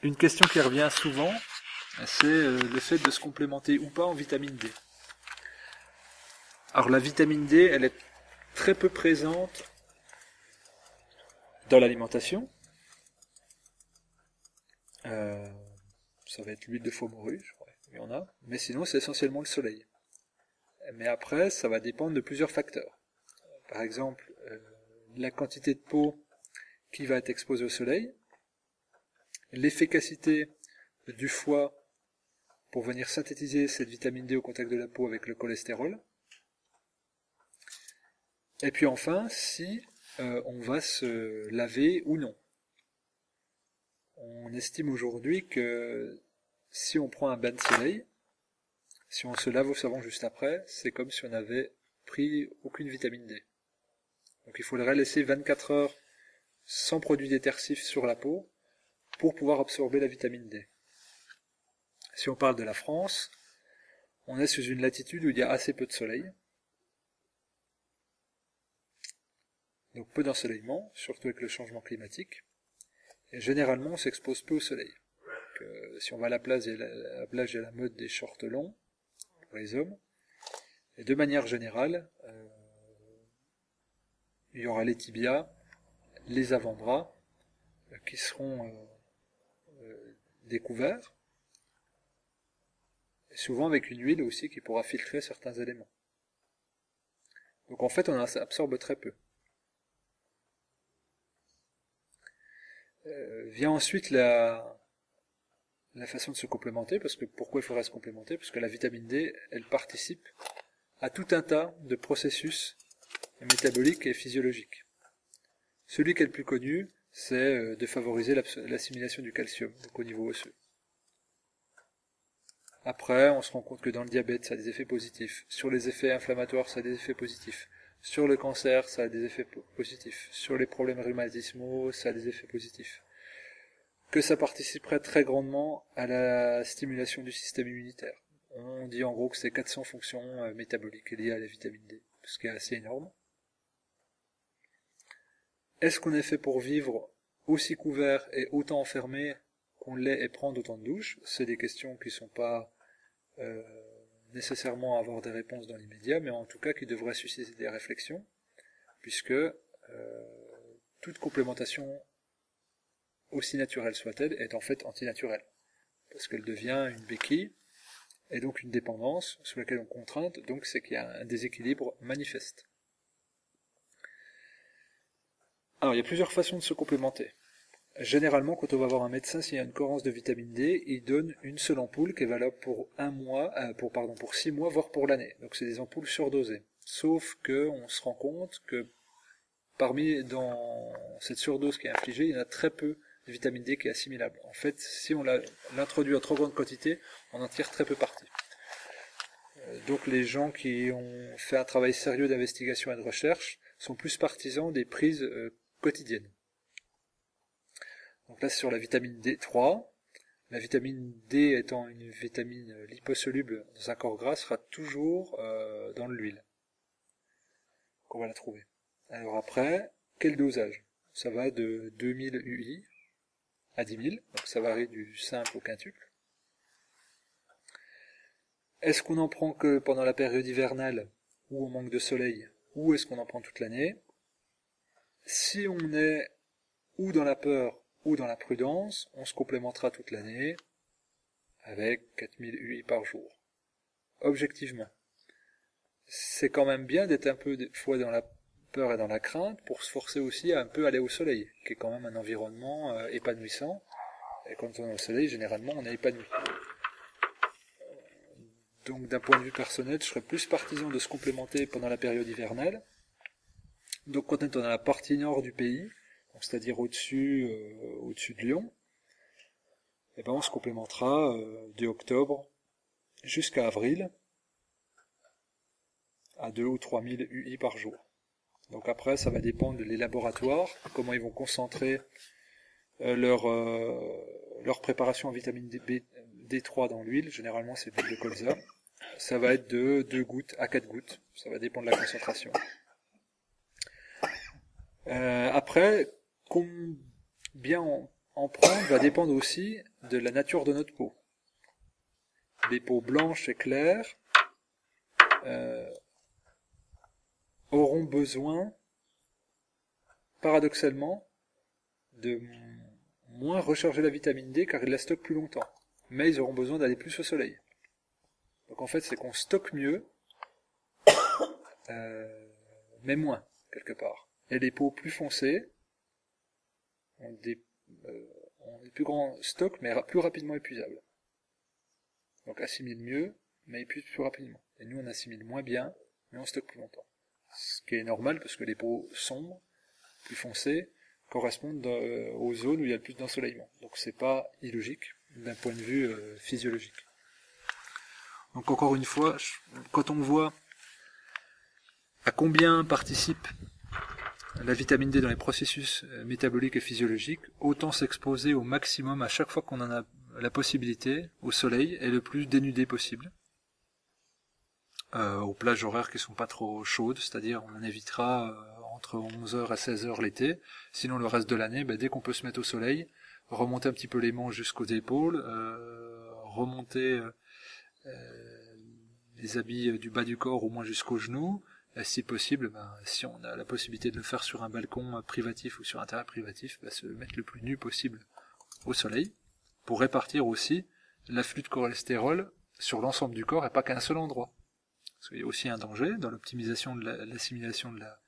Une question qui revient souvent, c'est le fait de se complémenter ou pas en vitamine D. Alors la vitamine D, elle est très peu présente dans l'alimentation. Ça va être l'huile de faux morue, je crois, il y en a. Mais sinon, c'est essentiellement le soleil. Mais après, ça va dépendre de plusieurs facteurs. Par exemple, la quantité de peau qui va être exposée au soleil, l'efficacité du foie pour venir synthétiser cette vitamine D au contact de la peau avec le cholestérol, et puis enfin, si on va se laver ou non. On estime aujourd'hui que si on prend un bain de soleil, si on se lave au savon juste après, c'est comme si on n'avait pris aucune vitamine D. Donc il faudrait laisser 24 heures sans produit détersif sur la peau pour pouvoir absorber la vitamine D. Si on parle de la France, on est sous une latitude où il y a assez peu de soleil. Donc peu d'ensoleillement, surtout avec le changement climatique. Et généralement, on s'expose peu au soleil. Donc, si on va à la plage, il y a la mode des shorts longs pour les hommes. Et de manière générale, il y aura les tibias, les avant-bras, qui seront découverts. Et souvent avec une huile aussi qui pourra filtrer certains éléments. Donc en fait, on absorbe très peu. Vient ensuite la façon de se complémenter, parce que pourquoi il faudrait se complémenter? Parce que la vitamine D, elle participe à tout un tas de processus métaboliques et physiologiques. Celui qui est le plus connu, c'est de favoriser l'assimilation du calcium, donc au niveau osseux. Après, on se rend compte que dans le diabète, ça a des effets positifs. Sur les effets inflammatoires, ça a des effets positifs. Sur le cancer, ça a des effets positifs. Sur les problèmes rhumatismaux, ça a des effets positifs. Que ça participerait très grandement à la stimulation du système immunitaire. On dit en gros que c'est 400 fonctions métaboliques liées à la vitamine D, ce qui est assez énorme. Est-ce qu'on est fait pour vivre aussi couvert et autant enfermé qu'on l'est et prendre autant de douches? C'est des questions qui ne sont pas nécessairement avoir des réponses dans l'immédiat, mais en tout cas qui devraient susciter des réflexions, puisque toute complémentation, aussi naturelle soit-elle, est en fait antinaturelle, parce qu'elle devient une béquille, et donc une dépendance sous laquelle on contrainte, donc c'est qu'il y a un déséquilibre manifeste. Alors il y a plusieurs façons de se complémenter. Généralement, quand on va voir un médecin, s'il y a une carence de vitamine D, il donne une seule ampoule qui est valable pour pour 6 mois, voire pour l'année. Donc c'est des ampoules surdosées. Sauf que on se rend compte que dans cette surdose qui est infligée, il y en a très peu de vitamine D qui est assimilable. En fait, si on l'introduit en trop grande quantité, on en tire très peu parti. Donc les gens qui ont fait un travail sérieux d'investigation et de recherche sont plus partisans des prises quotidiennes. Donc là, c'est sur la vitamine D3. La vitamine D étant une vitamine liposoluble dans un corps gras sera toujours dans l'huile qu'on va la trouver. Alors après, quel dosage? Ça va de 2000 UI à 10 000, donc ça varie du simple au quintuple. Est-ce qu'on en prend que pendant la période hivernale ou au manque de soleil, ou est-ce qu'on en prend toute l'année? Si on est ou dans la peur ou dans la prudence, on se complémentera toute l'année avec 4000 UI par jour. Objectivement, c'est quand même bien d'être un peu des fois dans la peur et dans la crainte pour se forcer aussi à un peu aller au soleil, qui est quand même un environnement épanouissant. Et quand on est au soleil, généralement, on est épanoui. Donc d'un point de vue personnel, je serais plus partisan de se complémenter pendant la période hivernale. Donc quand on est dans la partie nord du pays, c'est-à-dire au-dessus de Lyon, eh ben on se complémentera de octobre jusqu'à avril à 2 ou 3 000 UI par jour. Donc après, ça va dépendre des laboratoires, comment ils vont concentrer leur préparation en vitamine D3 dans l'huile. Généralement, c'est de l'huile de colza. Ça va être de 2 gouttes à 4 gouttes. Ça va dépendre de la concentration. Après, en prendre va dépendre aussi de la nature de notre peau. Les peaux blanches et claires auront besoin, paradoxalement, de moins recharger la vitamine D car ils la stockent plus longtemps. Mais ils auront besoin d'aller plus au soleil. Donc en fait, c'est qu'on stocke mieux, mais moins, quelque part. Et les peaux plus foncées ont des plus grands stocks, mais plus rapidement épuisables. Donc assimilent mieux, mais épuisent plus rapidement. Et nous, on assimile moins bien, mais on stocke plus longtemps. Ce qui est normal, parce que les peaux sombres, plus foncées, correspondent aux zones où il y a le plus d'ensoleillement. Donc c'est pas illogique, d'un point de vue physiologique. Donc encore une fois, quand on voit à combien participe la vitamine D dans les processus métaboliques et physiologiques, autant s'exposer au maximum à chaque fois qu'on en a la possibilité au soleil et le plus dénudé possible. Aux plages horaires qui sont pas trop chaudes, c'est-à-dire on évitera entre 11h et 16h l'été, sinon le reste de l'année, dès qu'on peut se mettre au soleil, remonter un petit peu les manches jusqu'aux épaules, remonter les habits du bas du corps au moins jusqu'aux genoux, et si possible, si on a la possibilité de le faire sur un balcon privatif ou sur un terrain privatif, se mettre le plus nu possible au soleil, pour répartir aussi l'afflux de cholestérol sur l'ensemble du corps et pas qu'à un seul endroit. Parce qu'il y a aussi un danger dans l'optimisation de l'assimilation de la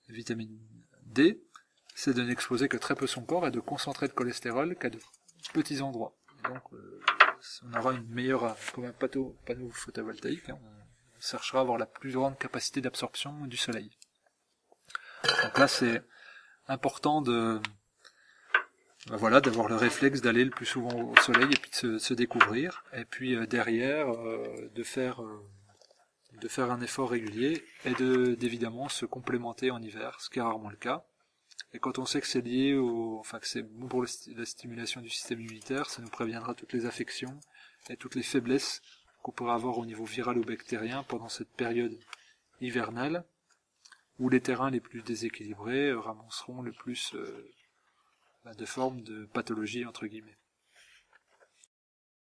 vitamine D, c'est de n'exposer que très peu son corps et de concentrer le cholestérol qu'à de petits endroits. Et donc on aura une meilleure, comme un panneau photovoltaïque, on cherchera à avoir la plus grande capacité d'absorption du soleil. Donc là c'est important d'avoir le réflexe d'aller le plus souvent au soleil et puis de se découvrir, et puis derrière de faire un effort régulier et d'évidemment se complémenter en hiver, ce qui est rarement le cas. Et quand on sait que c'est lié que c'est bon pour la stimulation du système immunitaire, ça nous préviendra toutes les affections et toutes les faiblesses qu'on pourrait avoir au niveau viral ou bactérien pendant cette période hivernale, où les terrains les plus déséquilibrés ramasseront le plus de formes de pathologie entre guillemets.